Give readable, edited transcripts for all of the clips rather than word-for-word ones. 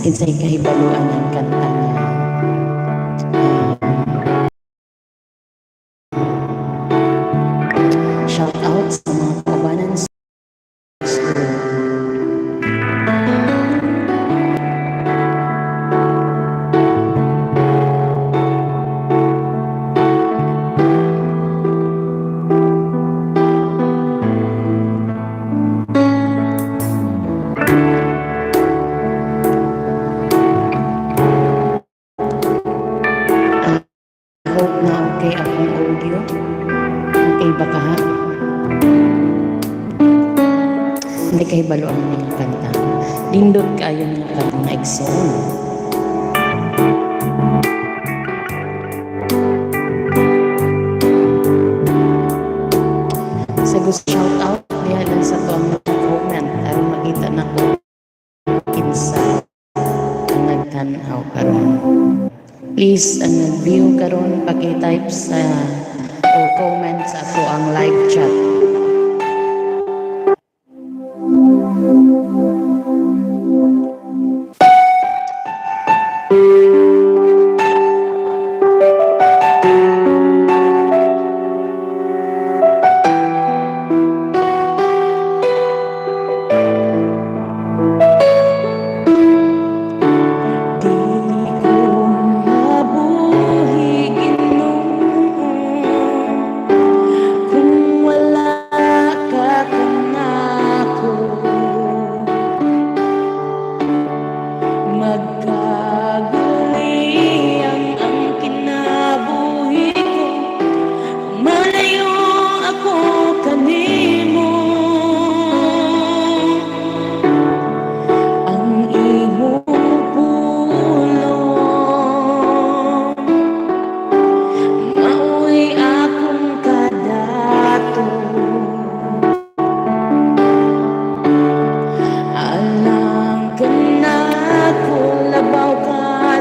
Kinsay kahibaluan ang kanta niya. Shout out sa mga kaubanan sa school. Hope na okay akong audio. Okay ba ka ha? Hindi kahibalo ang mga kanta. Lindot kayo mga kanta na Exxon. Sa gusto shout out diha lang sa to ang comment aron makita na ko kinsa ang nagtanaw karon. Please ang nag-view karon paki-type sa o comment sa ato ang live chat.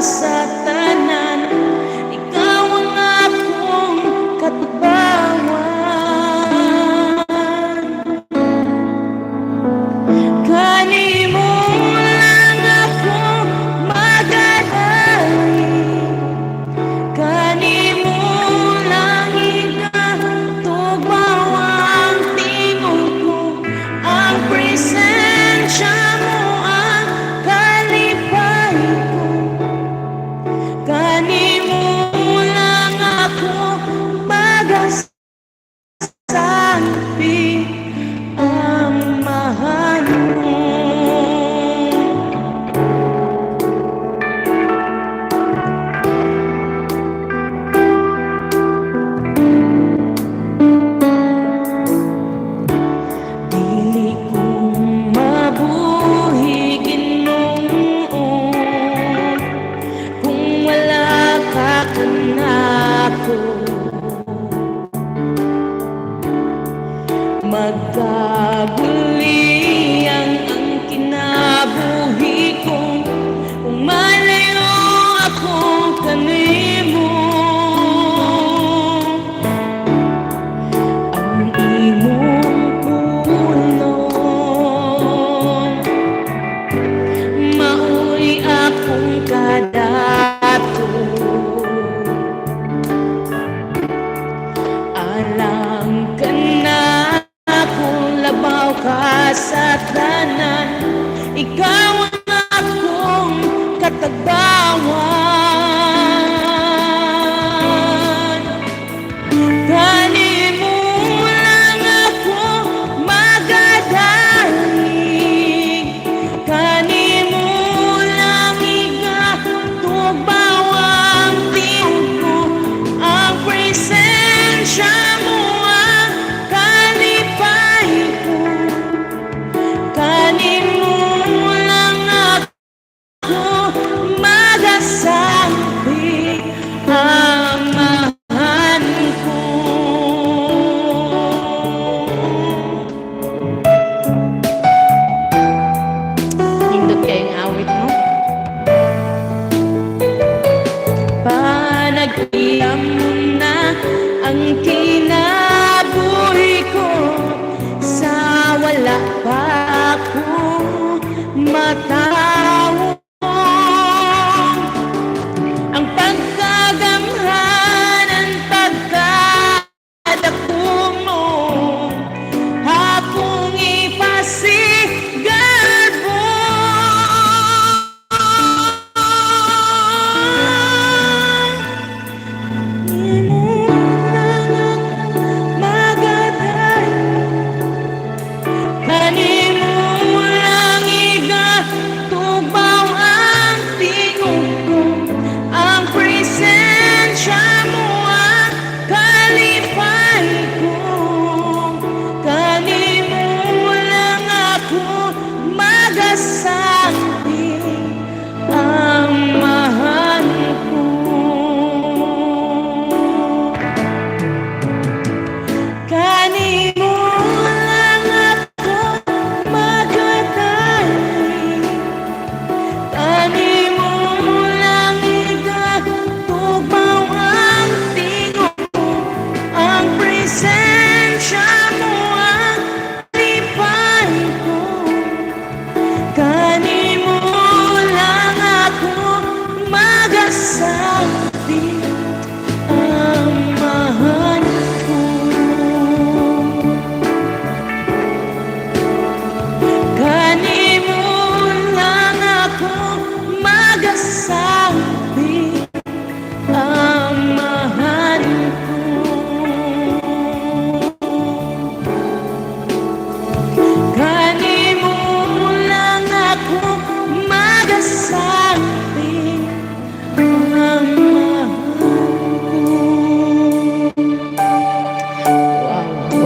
Sa tanan, ikaw ang akong katubangan. Kanimo lang ako magadali, kanimo lang igatugmaw ang tingog ko, ang presensya mo ang kalipay ko. Kanimo lang ako magasampi ang mahal mo. Dili ko mabuhi Ginoo kung wala ka kanako. Magkaguliyang ang kinabuhi ko kung malayo ako kanimo. Ang imong pulong mao'y akong kadato. Alam ka na kung labaw ka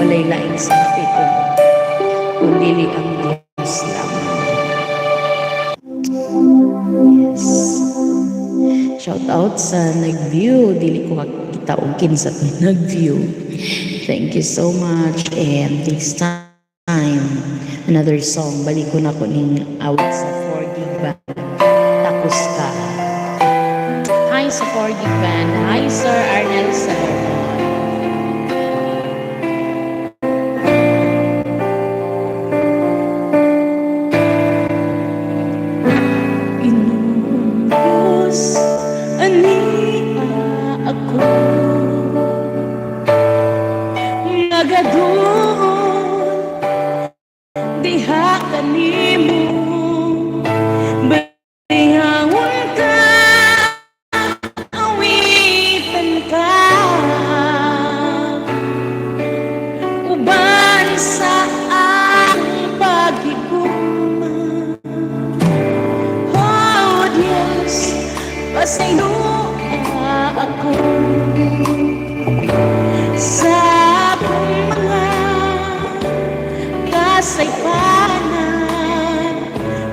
walay laing sakit kundi ang Diyos lamang. Yes. Shout out sa nag-view, dili ko kita og kinsa nag-view. Thank you so much, and next time another song, balik ko na ko ning awit sa 4Gig Band, Takos Ka. Hi sa 4Gig Band. Hi Sir Arnel Salomon. Diha kanimo bayawon ka, awitan ka, uban sa akong paghigugma. Oh Diyos, pasayloa ako sa akong mga kasaypanan,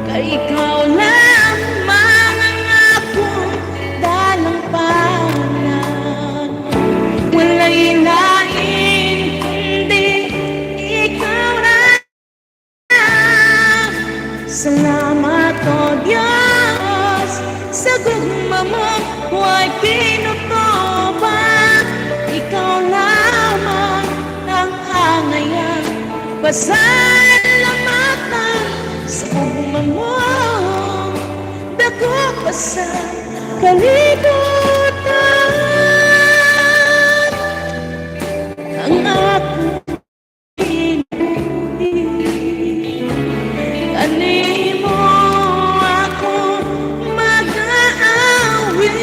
kay ikaw lamang ang akong dalampanan. Wala'y lain kundi ikaw na. Salamat o Diyos sa gugma mo, huwag pinutoba. Ikaw lamang ang hangayan, pasalamatan sa ugma mo. Dako pa sa kalibutan ang akong pinili. Kanimo ako mag-aawit,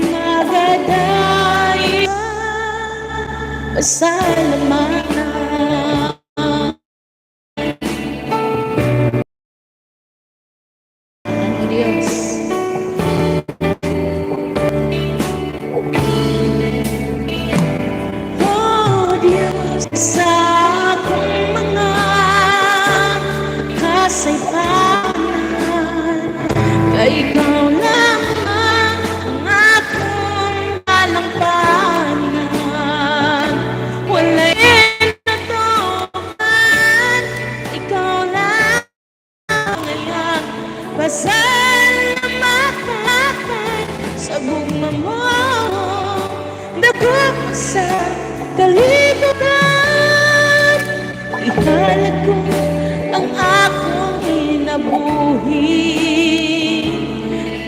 magadayo pasalamatan. Sa akong mga kasaypanan, kay ikaw lamang ang akong dalampanan. Wala'y natupan, ikaw lang ngayon. Pasalamatan sa gugma mo, dako sa kalibutan. Ihalag ko ang akong inabuhi,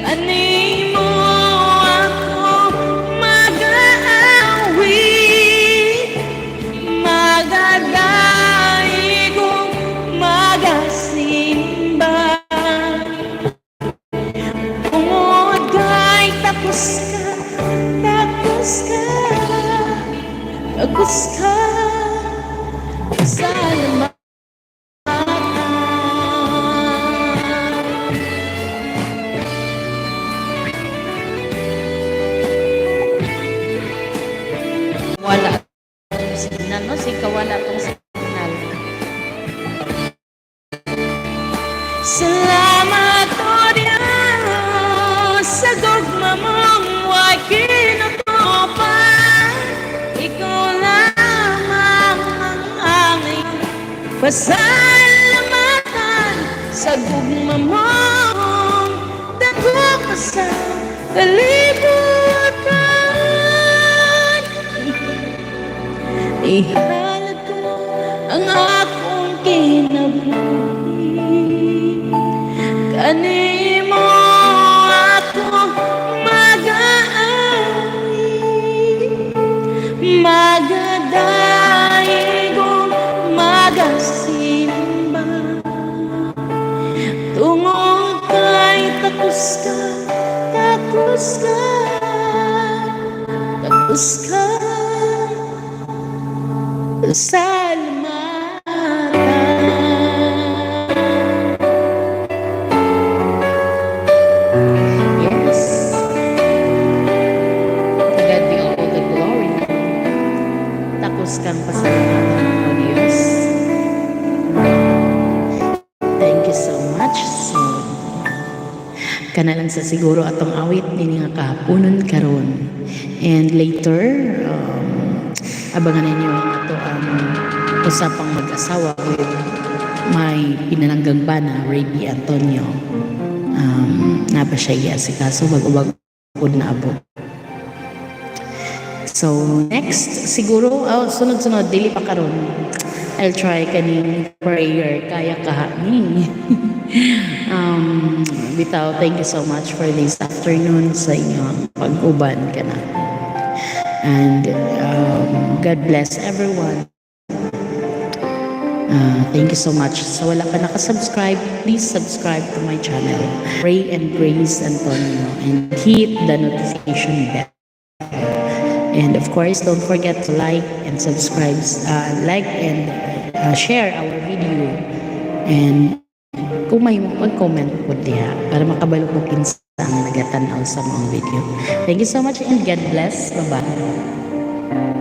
animo ako mag-aawit, magadaigong magasimba. Tungod kay takos ka, takos ka, takos ka. Salamat. Wala tong signal, no? Wala tong signal. Salamat o Diyos sa gugma mong huwag kinutupan. Ikaw lamang ang aming pasalamatan sa gugma mong dako ka sa kalibutan. Ihalag ko ang akong kinabuhi, kanimo ako mag-aawit, magadaigong magasimba. Tungod kay takos ka, takos ka, takos ka. Salamatan. Yes. To God be all the glory. takos kang pasalamatan o Diyos. Thank you so much. So, kana lang sa siguro atong awit nini nga kahaponon karon. And later, abangan ninyo ang ato ang usapang mag-asawa with may pinalanggang bana, Ray Antonio. Napa siya si kaso wag-ubag na abo. So, next, siguro, sunod-sunod, dili pa karon. I'll try kaning prayer, kaya kahani. Bitaw, thank you so much for this afternoon sa inyong pag-uban ka na. And God bless everyone. Thank you so much. Sa wala ka nakasubscribe, please subscribe to my channel, Ray and Grace Antonio, and hit the notification bell. And of course, don't forget to like and subscribe, like and share our video. And kung may mag-comment po diha para makabalo po kinsa ang nagatanaw sa mga video. Thank you so much and God bless. Bye-bye.